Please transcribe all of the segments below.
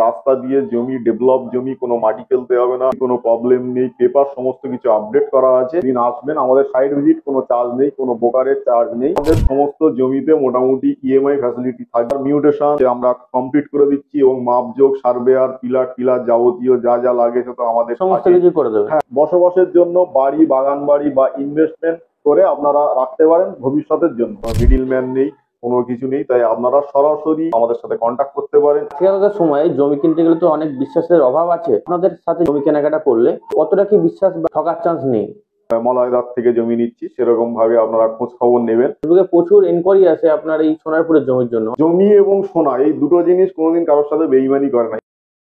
রাস্তা দিয়ে জমি, ডেভেলপ জমি, কোনো মাটি ফেলতে হবে না, কোনো প্রবলেম নেই, পেপার সমস্ত কিছু আপডেট করা আছে। দিন আসবেন, আমাদের সাইট ভিজিট, কোনো চার্জ নেই, কোনো ব্রোকারের চার্জ নেই। আমাদের সমস্ত জমিতে মোটামুটি ইএমআই ফ্যাসিলিটি থাকবে। মিউটেশন আমরা কমপ্লিট করে দিচ্ছি এবং মাপজোক, সার্ভেয়ার, পিলার টিলার যাবতীয় যা যা লাগে সেটা আমাদের সমস্ত কিছু করে দেবে। হ্যাঁ, বসবাসের জন্য বাড়ি, বাগান বাড়ি বা ইনভেস্টমেন্ট করে আপনারা রাখতে পারেন ভবিষ্যতের জন্য। মিডিলম্যান নেই, কোনো কিছু নেই, তাই আপনারা সরাসরি আমাদের সাথে কন্ট্যাক্ট করতে পারেন। আজকালকার সময়ে জমি কিনতে গেলে তো অনেক বিশ্বাসের অভাব আছে। আপনাদের সাথে জমি কেনাকাটা করলে কতটা কি বিশ্বাস বা ঠকার চান্স নেই? মলয়দার থেকে জমি নিচ্ছি, সেরকম ভাবে আপনারা খোঁজ খবর নেবেন। ফেসবুকে প্রচুর এনকোয়ারি আসে আপনার এই সোনারপুরের জমির জন্য। জমি এবং সোনা এই দুটো জিনিস কোনোদিন কারোর সাথে বেইমানি করে না।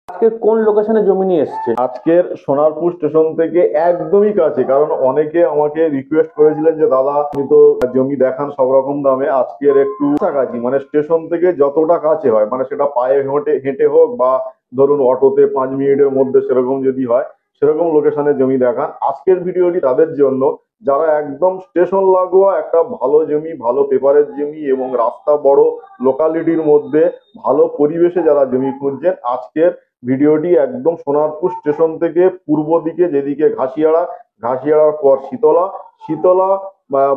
আজকে কোন লোকেশনে জমি নিয়ে এসছে? আজকের সোনারপুর স্টেশন থেকে একদমই কাছে, কারণ অনেকে আমাকে রিকোয়েস্ট করেছিলেন যে দাদা আপনি তো জমি দেখান সব রকম দামে, আজকের একটু কাছাকাছি, মানে স্টেশন থেকে যতটা কাছে হয়, মানে সেটা পায়ে হেঁটে হোক বা ধরুন অটোতে 5 মিনিটের মধ্যে সেরকম যদি হয়, সেরকম লোকেশনে জমি দেখান। আজকের ভিডিওটি তাদের জন্য যারা একদম স্টেশন লাগোয়া একটা ভালো জমি, ভালো পেপারের জমি এবং রাস্তা বড়, লোকালিটির মধ্যে ভালো পরিবেশে যারা জমি খুঁজছেন, আজকের ভিডিওটি একদম সোনারপুর স্টেশন থেকে পূর্ব দিকে, যেদিকে ঘাসিয়াড়ার পর শীতলা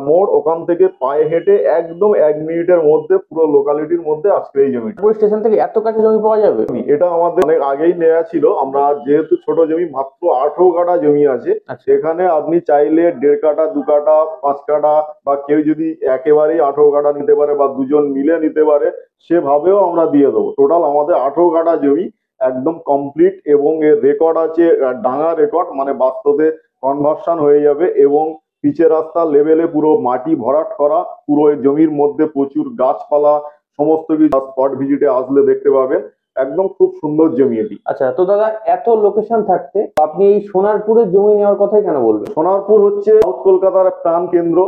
মোড়, ওখান থেকে পায়ে হেঁটে একদম 1 মিনিটের মধ্যে পুরো লোকালিটির মধ্যে আজকে এই জমিটা। স্টেশন থেকে এত কাছে জমি পাওয়া যাবে? এটা আমাদের অনেক আগেই নেওয়া ছিল। আমরা যেহেতু ছোট জমি, মাত্র 18 কাঠা জমি আছে, সেখানে আপনি চাইলে 1.5 কাঠা, 2 কাঠা, 5 কাঠা বা কেউ যদি একেবারেই 18 কাঠা নিতে পারে বা দুজন মিলে নিতে পারে, সেভাবেও আমরা দিয়ে দেবো। টোটাল আমাদের 18 কাঠা জমি একদম কমপ্লিট এবং এর রেকর্ড আছে, ডাঙা রেকর্ড, মানে বাস্তবে কনভার্সন হয়ে যাবে এবং পিচের রাস্তা লেভেলে পুরো মাটি ভরাট করা। পুরো এই জমির মধ্যে প্রচুর গাছপালা, সমস্ত কিছু স্পট ভিজিটে আসলে দেখতে পাবেন। একদম খুব সুন্দর জমি এটি। আচ্ছা, তো দাদা এত লোকেশন থাকতে আপনি এই সোনারপুরের জমি নেওয়ার কথাই কেন বলবেন? সোনারপুর হচ্ছে সাউথ কলকাতার প্রাণ কেন্দ্র,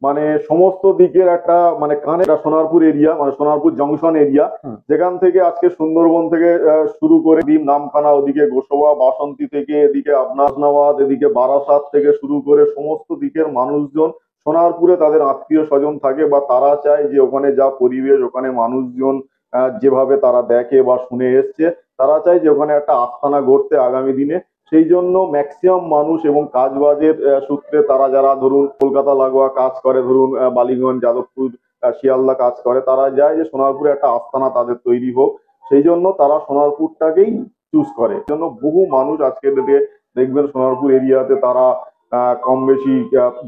মানে সমস্ত দিকের একটা মানে কানে সোনারপুর এরিয়া, মানে সোনারপুর জংশন এরিয়া, যেখান থেকে আজকে সুন্দরবন থেকে শুরু করে নামখানা, ওদিকে গোসবা, বাসন্তী থেকে এদিকে আপনার হাসনাবাদ, এদিকে বারাসাত থেকে শুরু করে সমস্ত দিকের মানুষজন সোনারপুরে তাদের আত্মীয় স্বজন থাকে বা তারা চায় যে ওখানে যা পরিবেশ, ওখানে মানুষজন যেভাবে তারা দেখে বা শুনে এসছে, তারা চায় যে ওখানে একটা আস্তানা গড়তে আগামী দিনে। সেই জন্য ম্যাক্সিমাম মানুষ এবং কাজবাজের সূত্রে তারা যারা ধরুন কলকাতা লাগোয়া কাজ করে, ধরুন বালিগঞ্জ, যাদবপুর, শিয়ালদা কাজ করে, তারা যায় যে সোনারপুরে একটা আস্তানা তাদের তৈরি হোক। সেই জন্য তারা সোনারপুরটাকেই চুজ করে। এই জন্য বহু মানুষ আজকে দেখবেন সোনারপুর এরিয়াতে তারা কম বেশি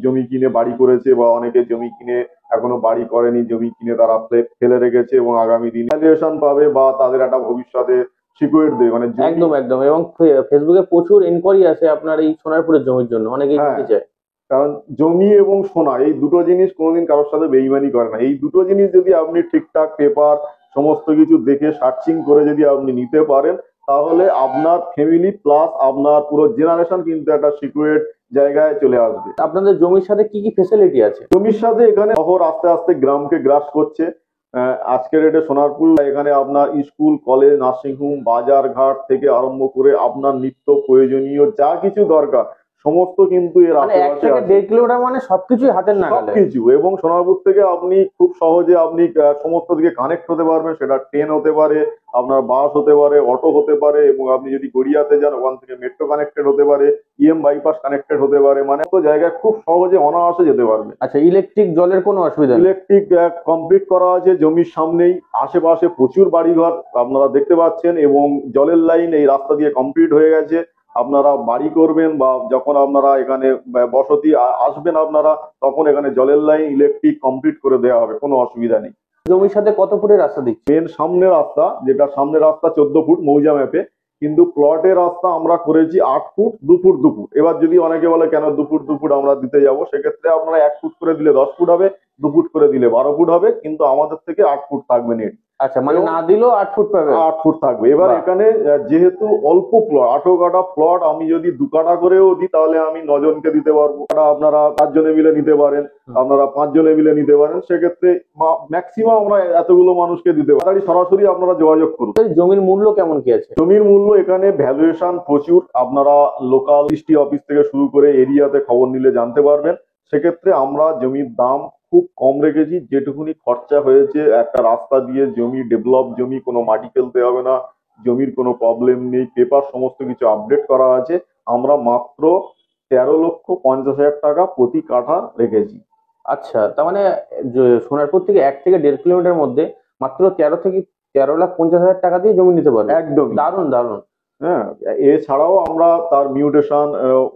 জমি কিনে বাড়ি করেছে বা অনেকে জমি কিনে এখনো বাড়ি করেনি, জমি কিনে তারা ফেলে রেখেছে এবং আগামী দিনে ভ্যালুয়েশন পাবে বা তাদের একটা ভবিষ্যতে সিকিউর দেবে। মানে একদম একদম। এবং ফেসবুকে প্রচুর এনকোয়ারি আসে আপনার এই সোনারপুরের জমির জন্য, অনেকেই কিনতে চায়। কারণ জমি এবং সোনা এই দুটো জিনিস কোনোদিন কারোর সাথে বেইমানি করে না। এই দুটো জিনিস যদি আপনি ঠিকঠাক পেপার সমস্ত কিছু দেখে সার্চিং করে যদি আপনি নিতে পারেন, তাহলে আপনার ফ্যামিলি প্লাস আপনার পুরো জেনারেশন কিন্তু একটা সিকিউর জায়গায় চলে আসবে। আপনাদের জমির সাথে কি কি ফেসিলিটি আছে? জমির সাথে এখানে শহর আস্তে আস্তে গ্রামকে গ্রাস করছে। আজকের ডেটে সোনারপুর এখানে আপনার স্কুল, কলেজ, নার্সিংহোম, বাজার ঘাট থেকে আরম্ভ করে আপনার নিত্য প্রয়োজনীয় যা কিছু দরকার সমস্ত কিন্তু এর আশেপাশে আছে। 1 থেকে 1.5 কিলোমিটার মানে সবকিছুই হাতের নাগালে সবকিছু। এবং সোনারপুর থেকে আপনি খুব সহজে আপনি সমস্ত দিকে কানেক্ট হতে পারবেন। সেটা ট্রেন হতে পারে, আপনার বাস হতে পারে, অটো হতে পারে, এবং আপনি যদি গড়িয়াতে যান ওখান থেকে মেট্রো কানেক্টেড হতে পারে, বাইপাস কানেক্টেড হতে পারে, মানে তো জায়গায় খুব সহজে অনায়াসে যেতে পারবে। আচ্ছা, ইলেকট্রিক জলের কোনো অসুবিধা নেই? ইলেকট্রিক কমপ্লিট করা আছে জমির সামনেই। আশেপাশে প্রচুর বাড়িঘর আপনারা দেখতে পাচ্ছেন এবং জলের লাইন এই রাস্তা দিয়ে কমপ্লিট হয়ে গেছে। আপনারা বাড়ি করবেন বা যখন আপনারা এখানে বসতি আসবেন আপনারা, তখন এখানে জলের লাইন, ইলেকট্রিক কমপ্লিট করে দেওয়া হবে, কোনো অসুবিধা নেই। জমির সাথে কত ফুটের রাস্তা দিচ্ছে? মেন সামনের রাস্তা, যেটা সামনের রাস্তা 14 ফুট মৌজা ম্যাপে, কিন্তু প্লটের রাস্তা আমরা করেছি 8 ফুট 2 ফুট 2 ফুট। এবার যদি অনেকে বলে কেন 2 ফুট 2 ফুট আমরা দিতে যাব, সেক্ষেত্রে আপনারা 1 ফুট করে দিলে 10 ফুট হবে, 2 ফুট করে দিলে 12 ফুট হবে, কিন্তু আমাদের থেকে 8 ফুট থাকবে নেট। আচ্ছা, মানে না দিলেও 8 ফুট পাবে? 8 ফুট থাকবে। এবার এখানে যেহেতু অল্প প্লট, 18 কাঠা প্লট, আমি যদি 2 কাঠা করেও দিই তাহলে আমি 9 জনকে দিতে পারবো। আপনারা 4 জনে মিলে নিতে পারেন, আপনারা 5 জনে মিলে নিতে পারেন। সেক্ষেত্রে ম্যাক্সিমাম আমরা এতগুলো মানুষকে দিতে পারি। সরাসরি আপনারা যোগাযোগ করুন। জমির মূল্য কেমন কি আছে? জমির মূল্য এখানে ভ্যালুয়েশন প্রচুর, আপনারা লোকাল ডিস্ট্রি অফিস থেকে শুরু করে এরিয়াতে খবর নিলে জানতে পারবেন। সেক্ষেত্রে আমরা জমির দাম খুব কম রেখেছি। যেটুকুনি খরচা হয়েছে একটা রাস্তা দিয়ে জমি, ডেভেলপ জমি, কোনো মাটি ফেলতে হবে না, জমির কোনো প্রবলেম নেই, পেপার সমস্ত কিছু আপডেট করা আছে। আমরা মাত্র 13,50,000 টাকা প্রতি কাঠা রেখেছি। আচ্ছা, তার মানে সোনারপুর থেকে 1 থেকে 1.5 কিলোমিটার মধ্যে মাত্র 13 লাখ 50 হাজার টাকা দিয়ে জমি নিতে পারবে। একদম। দারুণ দারুণ। হ্যাঁ, এছাড়াও আমরা তার মিউটেশন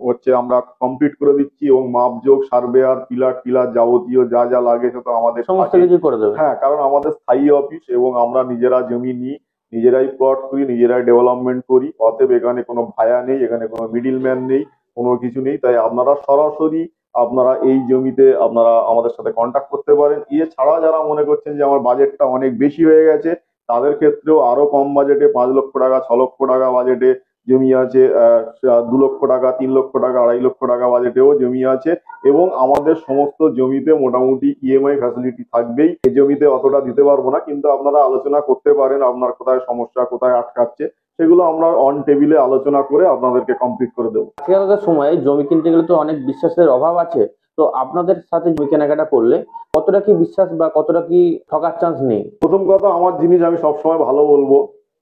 হচ্ছে আমরা কমপ্লিট করে দিচ্ছি, এবং মাপজোক, সার্ভেয়ার, পিলার টিলার যাবতীয় যা যা লাগে সে তো আমাদের সমস্ত আছে। কিছু করে দেবে। হ্যাঁ, কারণ আমাদের স্থায়ী অফিস এবং আমরা নিজেরা জমি নিই, নিজেরাই প্লট করি, নিজেরাই ডেভেলপমেন্ট করি। অতএব এখানে কোনো ভায়া নেই, এখানে কোনো মিডিল ম্যান নেই, কোনো কিছু নেই। তাই আপনারা সরাসরি আপনারা এই জমিতে আপনারা আমাদের সাথে কন্ট্যাক্ট করতে পারেন। এছাড়া যারা মনে করছেন যে আমার বাজেটটা অনেক বেশি হয়ে গেছে, তাদের ক্ষেত্রেও আরো কম বাজেটে 5 লক্ষ টাকা, 6 লক্ষ টাকা বাজেটে জমি আছে, 2 লক্ষ টাকা, 3 লক্ষ টাকা, 2.5 লক্ষ টাকা বাজেটেও জমি আছে। এবং আমাদের সমস্ত জমিতে মোটামুটি ইএমআই ফ্যাসিলিটি থাকবেই। এই জমিতে অতটা দিতে পারবো না, কিন্তু আপনারা আলোচনা করতে পারেন আপনার কোথায় সমস্যা, কোথায় আটকাচ্ছে, সেগুলো আমরা অন টেবিলে আলোচনা করে আপনাদেরকে কমপ্লিট করে দেবো। আজকালকার সময়ে জমি কিনতে গেলে তো অনেক বিশ্বাসের অভাব আছে। তো আপনাদের সাথে জমি কেনাকাটা করলে কতটা কি বিশ্বাস বা কতটা কি ঠকার চান্স নেই? প্রথম কথা, আমার জিনিস আমি সবসময় ভালো বলবো,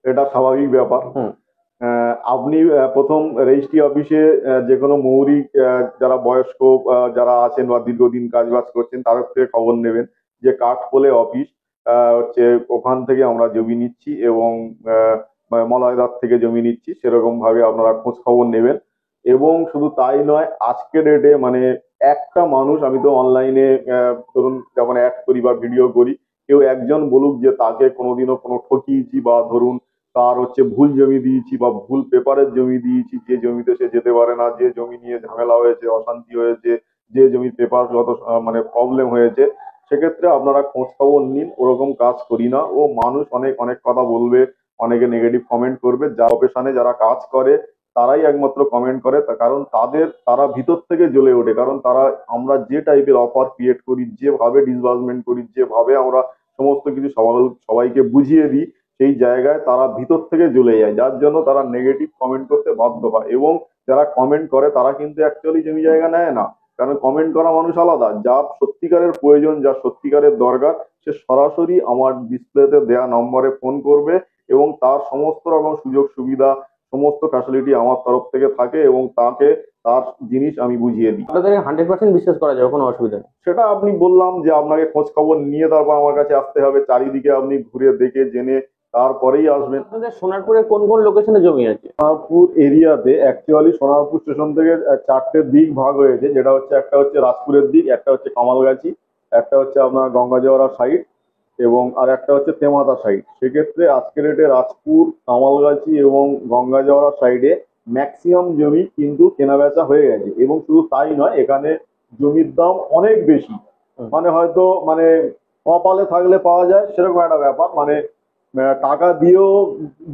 এটা স্বাভাবিক ব্যাপার। হুম। আপনি প্রথম রেজিস্ট্রি অফিসে যে কোনো মৌরিক যারা বয়স্ক যারা আছেন বা দীর্ঘদিন কাজ বাজ করছেন তাদের থেকে খবর নেবেন যে কাঠখোলে অফিস হচ্ছে, ওখান থেকে আমরা জমি নিচ্ছি এবং মলয়দার থেকে জমি নিচ্ছি, সেরকম ভাবে আপনারা খোঁজ খবর নেবেন। এবং শুধু তাই নয়, আজকের ডেটে মানে একটা মানুষ, আমি তো অনলাইনে ধরুন যেমন অ্যাড করি বা ভিডিও করি, কেউ একজন বলুক যে তাকে কোনোদিনও কোনো ঠকিয়েছি বা ধরুন তার হচ্ছে ভুল জমি দিয়েছি বা ভুল পেপারের জমি দিয়েছি, যে জমিতে সে যেতে পারে না, যে জমি নিয়ে ঝামেলা হয়েছে, অশান্তি হয়েছে, যে জমির পেপারগত মানে প্রবলেম হয়েছে, সেক্ষেত্রে আপনারা খোঁজ খবর নিন। ওরকম কাজ করি না। ও মানুষ অনেক অনেক কথা বলবে, অনেকে নেগেটিভ কমেন্ট করবে। যা প্রফেশনে যারা কাজ করে তারাই একমাত্র কমেন্ট করে, কারণ তারা ভিতর থেকে জ্বলে ওঠে। কারণ তারা, আমরা যে টাইপের অফার ক্রিয়েট করি, যেভাবে ডিসবার্সমেন্ট করি, যেভাবে আমরা সমস্ত কিছু সবাইকে বুঝিয়ে দিই, সেই জায়গায় তারা ভিতর থেকে জ্বলে যায়, যার জন্য তারা নেগেটিভ কমেন্ট করতে বাধ্য হয়। এবং যারা কমেন্ট করে তারা কিন্তু অ্যাকচুয়ালি জমি জায়গা নেয় না, কারণ কমেন্ট করা মানুষ আলাদা। যার সত্যিকারের প্রয়োজন, যার সত্যিকারের দরকার, সে সরাসরি আমার ডিসপ্লেতে দেয়া নম্বরে ফোন করবে, এবং তার সমস্ত রকম সুযোগ সুবিধা, সমস্ত ফ্যাসিলিটি আমার তরফ থেকে থাকে, এবং তাকে তার জিনিস আমি বুঝিয়ে দিই। আপনাদের 100% বিশ্বাস করা যাবে, কোনো অসুবিধা নেই। সেটা আপনি বললাম যে আপনাকে খোঁজ খবর নিয়ে তারপর আমার কাছে আসতে হবে, চারিদিকে আপনি ঘুরে দেখে জেনে তারপরেই আসবেন। আপনাদের সোনারপুরে কোন কোন লোকেশনে জমি আছে? সোনারপুর এরিয়াতে অ্যাকচুয়ালি সোনারপুর স্টেশন থেকে 4টে দিক ভাগ হয়েছে, যেটা হচ্ছে, একটা হচ্ছে রাজপুরের দিক, একটা হচ্ছে কামালগাছি, একটা হচ্ছে আপনার গঙ্গাজোয়ারা সাইড, এবং আর একটা হচ্ছে তেমাতা সাইড। সেক্ষেত্রে আজকের ডেটে রাজপুর, কামালগাছি এবং গঙ্গাজোয়ারা সাইডে ম্যাক্সিমাম জমি কিন্তু কেনাবেচা হয়ে গেছে। এবং শুধু তাই নয়, এখানে জমির দাম অনেক বেশি। মানে হয়তো মানে কপালে থাকলে পাওয়া যায় সেরকম একটা ব্যাপার। মানে টাকা দিয়েও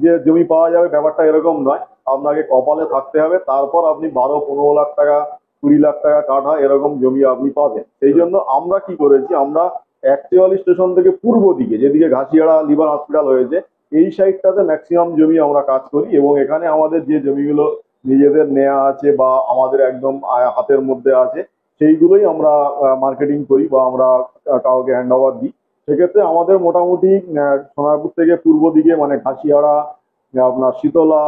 যে জমি পাওয়া যাবে ব্যাপারটা এরকম নয়। আপনাকে কপালে থাকতে হবে, তারপর আপনি 12-15 লাখ টাকা, 20 লাখ টাকা কাঠা এরকম জমি আপনি পাবেন। সেই জন্য আমরা কি করেছি, আমরা অ্যাকচুয়ালি স্টেশন থেকে পূর্ব দিকে, যেদিকে ঘাসিয়াড়া লিভার হসপিটাল হয়েছে, এই সাইডটাতে ম্যাক্সিমাম জমি আমরা কাজ করি। এবং এখানে আমাদের যে জমিগুলো নিজেদের নেওয়া আছে বা আমাদের একদম হাতের মধ্যে আছে, সেইগুলোই আমরা মার্কেটিং করি বা আমরা কাউকে হ্যান্ড ওভার দিই। সেক্ষেত্রে আমাদের মোটামুটি সোনারপুর থেকে পূর্ব দিকে মানে ঘাসিয়াড়া, আপনার শীতলা,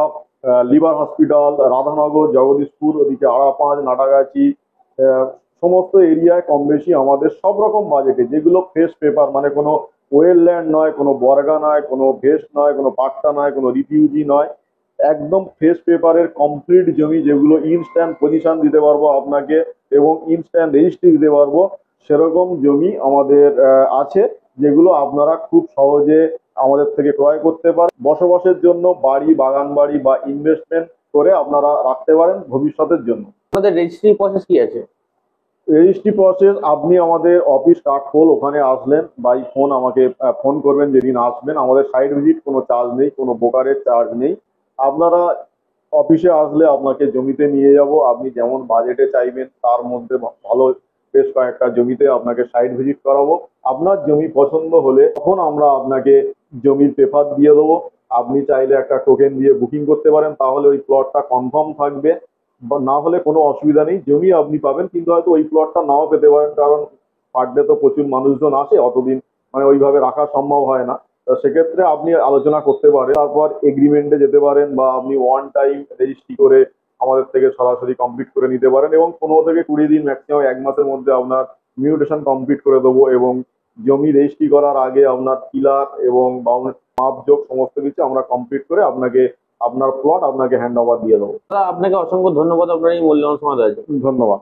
লিভার হসপিটাল, রাধানগর, জগদীশপুর, ওদিকে আড়াপাঁচ, নাটাগাছি, সমস্ত এরিয়ায় কম বেশি আমাদের সব রকম বাজেটে, যেগুলো ফ্রেশ পেপার, মানে কোনো ওয়েল ল্যান্ড নয়, কোনো বর্গা নয়, কোনো ভেস্ট নয়, কোনো পাট্টা নয়, কোনো রিফিউজি নয়, একদম ফ্রেশ পেপারের কমপ্লিট জমি, যেগুলো ইনস্ট্যান্ট পজিশন দিতে পারবো আপনাকে এবং ইনস্ট্যান্ট রেজিস্ট্রি দিতে পারবো, সেরকম জমি আমাদের আছে, যেগুলো আপনারা খুব সহজে আমাদের থেকে ক্রয় করতে পারেন। বসবাসের জন্য বাড়ি, বাগান বাড়ি বা ইনভেস্টমেন্ট করে আপনারা রাখতে পারেন ভবিষ্যতের জন্য। আপনাদের রেজিস্ট্রি প্রসেস কি আছে? রেজিস্ট্রি প্রসেস, আপনি আমাদের অফিস কাঠখোল, ওখানে আসলেন বাই ফোন, আমাকে ফোন করবেন যেদিন আসবেন। আমাদের সাইট ভিজিট কোনো চার্জ নেই, কোনো ব্রোকারের চার্জ নেই। আপনারা অফিসে আসলে আপনাকে জমিতে নিয়ে যাব, আপনি যেমন বাজেটে চাইবেন তার মধ্যে ভালো বেশ কয়েকটা জমিতে আপনাকে সাইট ভিজিট করাবো। আপনার জমি পছন্দ হলে তখন আমরা আপনাকে জমির পেপার দিয়ে দেবো। আপনি চাইলে একটা টোকেন দিয়ে বুকিং করতে পারেন, তাহলে ওই প্লটটা কনফার্ম থাকবে। বা না হলে কোনো অসুবিধা নেই, জমি আপনি পাবেন, কিন্তু হয়তো ওই প্লটটা নাও পেতে পারেন, কারণ পার ডে তো প্রচুর মানুষজন আসে, অতদিন মানে ওইভাবে রাখা সম্ভব হয় না। সেক্ষেত্রে আপনি আলোচনা করতে পারেন, তারপর এগ্রিমেন্টে যেতে পারেন, বা আপনি ওয়ান টাইম রেজিস্ট্রি করে আমাদের থেকে সরাসরি কমপ্লিট করে নিতে পারেন, এবং 15 থেকে 20 দিন, ম্যাক্সিমাম 1 মাসের মধ্যে আপনার মিউটেশন কমপ্লিট করে দেবো। এবং জমি রেজিস্ট্রি করার আগে আপনার পিলার এবং মাপজোক সমস্ত কিছু আমরা কমপ্লিট করে আপনাকে আপনার প্লট আপনাকে হ্যান্ড ওভার দিয়ে দেবো। দাদা, আপনাকে অসংখ্য ধন্যবাদ আপনার এই মূল্যবান সময় দেওয়ার জন্য। ধন্যবাদ।